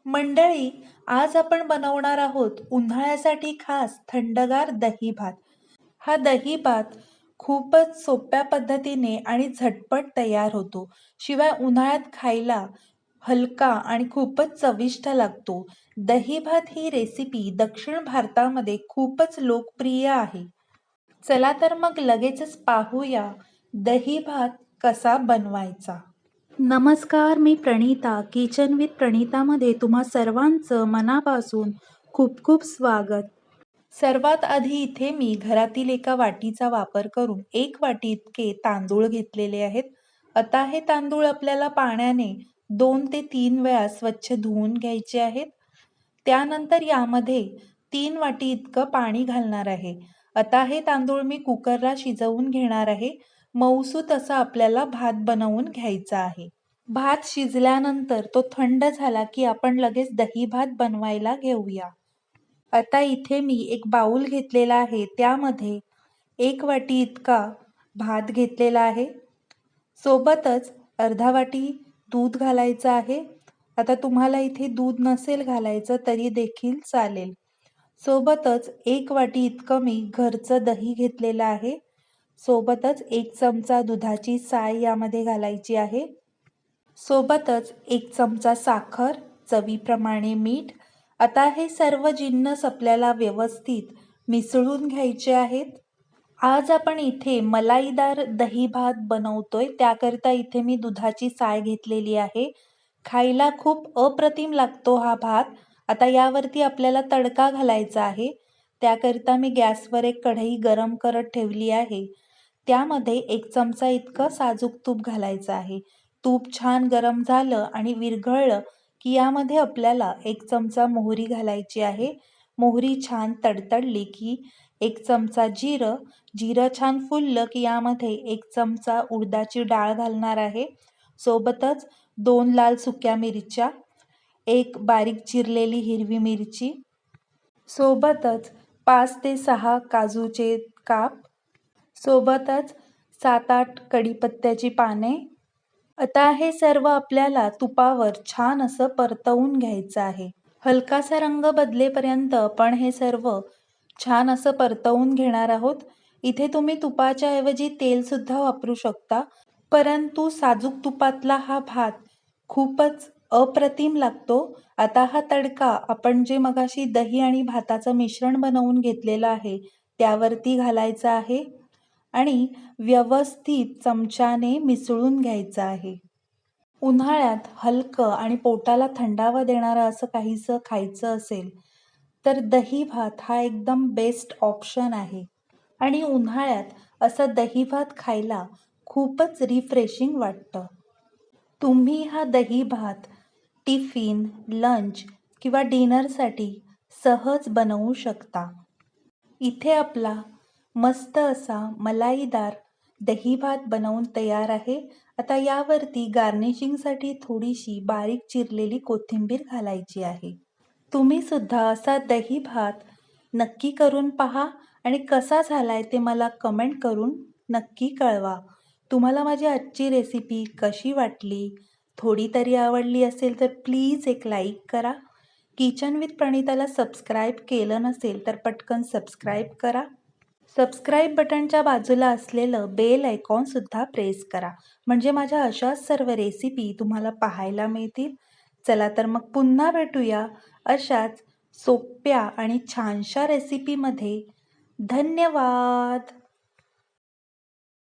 मंडळी, आज आपण बनवणार आहोत उन्हाळ्यासाठी खास थंडगार दही भात. हा दही भात खूपच सोप्या पद्धतीने आणि झटपट तयार होतो. शिवाय उन्हाळ्यात खायला हलका आणि खूपच चविष्ट लागतो. दही भात ही रेसिपी दक्षिण भारतामध्ये खूपच लोकप्रिय आहे. चला तर मग लगेचच पाहूया दही भात कसा बनवायचा. नमस्कार, मी प्रणिता. किचन विथ प्रणितामध्ये तुम्हा सर्वांचं मनापासून खूप खूप स्वागत. सर्वात आधी इथे मी घरातील एका वाटीचा वापर करून 1 वाटी इतके तांदूळ घेतलेले आहेत. आता हे तांदूळ आपल्याला पाण्याने 2 ते 3 वेळा स्वच्छ धुवून घ्यायचे आहेत. त्यानंतर यामध्ये 3 वाटी इतकं पाणी घालणार आहे. आता हे तांदूळ मी कुकरला शिजवून घेणार आहे. मऊसूत असा आपल्याला भात बनवून घ्यायचा आहे. भात शिजल्यानंतर तो थंड झाला की आपण लगेच दही भात बनवायला घेऊया. आता इथे मी एक बाउल घेतलेला आहे. त्यामध्ये 1 वाटी इतका भात घेतलेला आहे. सोबतच अर्धा वाटी दूध घालायचं आहे. आता तुम्हाला इथे दूध नसेल घालायचं तरी देखील चालेल. सोबतच 1 वाटी इतकं मी घरचं दही घेतलेलं आहे. सोबतच 1 चमचा दुधाची साय यामध्ये घालायची आहे. सोबतच 1 चमचा साखर, चवीप्रमाणे मीठ. आता हे सर्व जिन्नस आपल्याला व्यवस्थित मिसळून घ्यायचे आहेत. आज आपण इथे मलाईदार दही भात बनवतोय, त्याकरिता इथे मी दुधाची साय घेतलेली आहे. खायला खूप अप्रतिम लागतो हा भात. आता यावरती आपल्याला तडका घालायचा आहे. त्याकरिता मी गॅसवर एक कढई गरम करत ठेवली आहे. त्यामध्ये 1 चमचा इतकं साजूक तूप घालायचं आहे. तूप छान गरम झालं आणि विरघळलं की यामध्ये आपल्याला 1 चमचा मोहरी घालायची आहे. मोहरी छान तडतडली की 1 चमचा जिरं. जिरं छान फुललं की यामध्ये 1 चमचा उडदाची डाळ घालणार आहे. सोबतच 2 लाल सुक्या मिरच्या, 1 बारीक चिरलेली हिरवी मिरची, सोबतच 5 ते 6 काजूचे काप, सोबतच 7-8 कढीपत्त्याची पाने. आता हे सर्व आपल्याला तुपावर छान असं परतवून घ्यायचं आहे. हलकासा रंग बदलेपर्यंत आपण हे सर्व छान असं परतवून घेणार आहोत. इथे तुम्ही तुपाच्या ऐवजी तेल सुद्धा वापरू शकता, परंतु साजूक तुपातला हा भात खूपच अप्रतिम लागतो. आता हा तडका आपण जे मगाशी दही आणि भाताचं मिश्रण बनवून घेतलेलं आहे त्यावरती घालायचा आहे आणि व्यवस्थित चमच्याने मिसळून घ्यायचं आहे. उन्हाळ्यात हलकं आणि पोटाला थंडावा देणारं असं काहीसं खायचं असेल तर दही भात हा एकदम बेस्ट ऑप्शन आहे. आणि उन्हाळ्यात असं दही भात खायला खूपच रिफ्रेशिंग वाटतं. तुम्ही हा दही भात टिफिन, लंच किंवा डिनरसाठी सहज बनवू शकता. इथे आपला मस्त असा मलाईदार दही भात बनवून तयार आहे. आता यावरती गार्निशिंगसाठी थोडीशी बारीक चिरलेली कोथिंबीर घालायची आहे. तुम्ही सुद्धा असा दही भात नक्की करून पहा आणि कसा झालाय ते मला कमेंट करून नक्की कळवा. तुम्हाला माझी आजची रेसिपी कशी वाटली? थोडी तरी आवडली असेल तर प्लीज एक लाईक करा. किचन विथ प्रणिताला सबस्क्राईब केलं नसेल तर पटकन सबस्क्राईब करा. सबस्क्राईब बटनच्या बाजूला असलेलं बेल आयकॉनसुद्धा प्रेस करा, म्हणजे माझ्या अशाच सर्व रेसिपी तुम्हाला पाहायला मिळतील. चला तर मग पुन्हा भेटूया अशाच सोप्या आणि छानशा रेसिपीमध्ये. धन्यवाद.